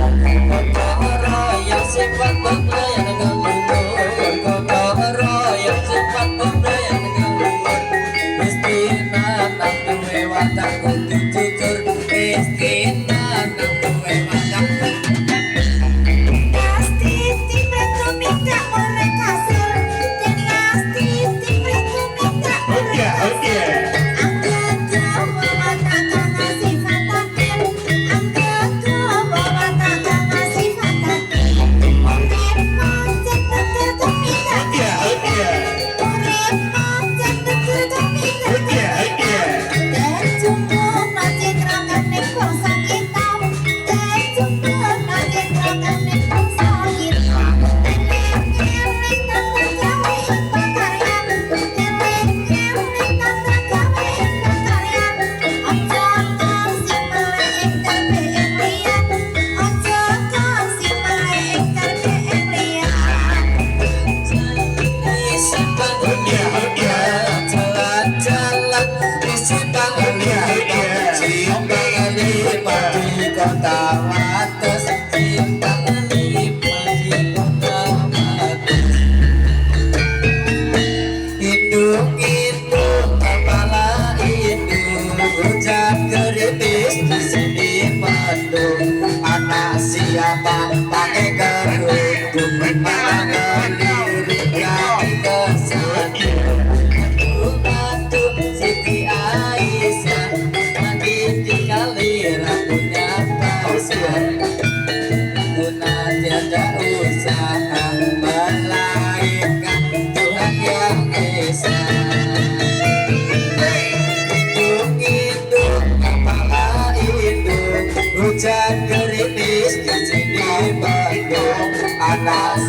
Kokoro yang sifat pembelayan ngelulur, kokoro yang sifat pembelayan ngelulur. Mistina nang duwe watak kudu jujur, mistina nang duwe watak kota wates, simpang lima di kota wates. Indung-indung kepala indung, hujan gerimis di sini mendung. Anak siapa pakai kerudung, malah ngelirik kaki kesandung. Aduh, Siti Aisyah lagi tinggali rambutnya basah. Guna tiada usaha melainkan Tuhan yang Esa. Indung-indung kepala indung, hujan gerimis di sini mendung. Anak